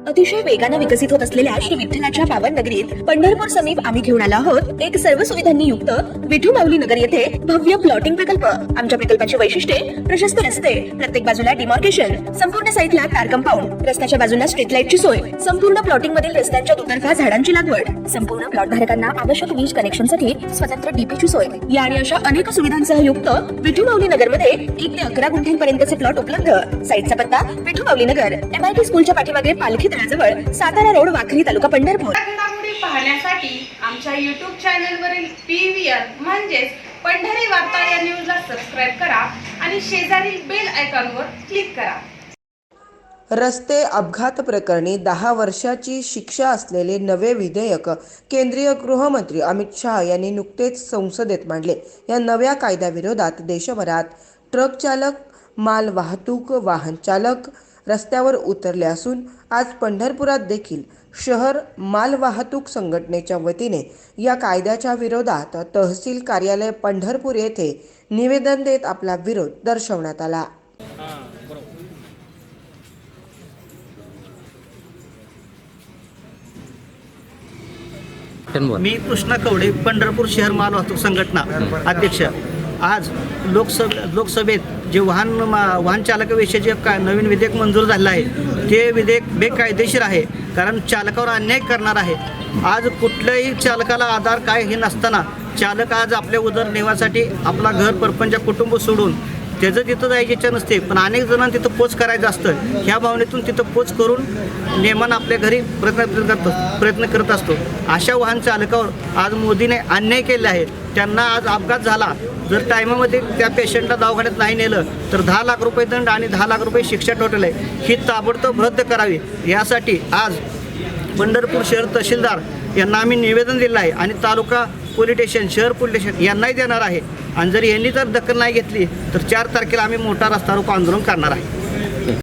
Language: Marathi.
अतिशय वेगाने विकसित होत असलेल्या श्री विठ्ठलाच्या पावन नगरीत पंढरपूर समीप आम्ही घेऊन आलो आहोत एक सर्व सुविधांनी युक्त विठू माऊली नगर येथे भव्य प्लॉटिंग प्रकल्प। आमच्या प्रकल्पाची वैशिष्ट्ये प्रशस्त रस्ते, प्रत्येक बाजूला डिमार्केशन, संपूर्ण साईटला कार कंपाऊंड, रस्त्याच्या बाजूला स्ट्रीट लाईटची सोय, संपूर्ण प्लॉटिंग मधील रस्त्यांच्या दुतर्फा झाडांची लागवड, संपूर्ण प्लॉट धारकांना आवश्यक वीज कनेक्शनसाठी स्वतंत्र डीपीची सोय या आणि अशा अनेक सुविधांसह युक्त विठू माऊली नगर मध्ये 1 ते 11 गुंठ्यांपर्यंतचे प्लॉट उपलब्ध। साईटचा पत्ता विठू माऊली नगर, MIT स्कूलच्या पाठीमागे पालखी तळाजवळ, सातारा रोड, वाखरी, तालुका पंढरपूर। घडामोडी पाहण्यासाठी आमच्या YouTube चॅनलवरील PVR म्हणजेच पंढरी वार्ता या न्यूजला सबस्क्राइब करा आणि शेजारील बेल आयकॉनवर क्लिक करा। रस्ते अपघात प्रकरणी 10 वर्षाची शिक्षा असलेले नवे विधेयक केंद्रीय गृहमंत्री अमित शाह यांनी नुकतेच संसदेत मांडले। या नव्या कायद्याविरोधात देशभरात ट्रक चालक, माल वाहतूक वाहन चालक रस्त्यावर उतरले असून आज पंढरपुरात देखील शहर माल वाहतूक संघटनेच्या वतीने या कायद्याच्या विरोधात तहसील कार्यालय पंढरपूर येथे निवेदन देत आपला विरोध दर्शवण्यात आला। मी कृष्णा कवडे, पंढरपूर शहर माल वाहतूक संघटना अध्यक्ष। आज लोकसभेत जे वाहन चालकाविषयी जे नवीन विधेयक मंजूर झालं आहे ते विधेयक बेकायदेशीर आहे, कारण चालकावर अन्याय करणार आहे। आज कुठल्याही चालकाला आधार काय हे नसताना चालक आज आपल्या उदरनिर्वाहासाठी आपला घर परपंच कुटुंब सोडून त्याचं तिथं जायची इच्छा नसते, पण अनेक जणांना तिथं पोच करायचं असतं। ह्या भावनेतून तिथं पोच करून नेमानं आपल्या घरी प्रयत्न करत असतो। अशा वाहन चालकावर आज मोदीने अन्याय केला आहे। त्यांना आज अपघात झाला, जर टायमामध्ये त्या पेशंटला दवाखान्यात नाही नेलं तर 10 लाख रुपये दंड आणि 10 लाख रुपये शिक्षा टोटल आहे, ही ताबडतोब रद्द करावी। यासाठी आज पंढरपूर शहर तहसीलदार यांना आम्ही निवेदन दिलं आहे आणि तालुका पोलीस स्टेशन, शहर पोलीस स्टेशन यांनाही देणार आहे। आणि जर यांनी जर दखल नाही घेतली तर 4 तारखेला आम्ही मोठा रस्ता रोको आंदोलन करणार आहे।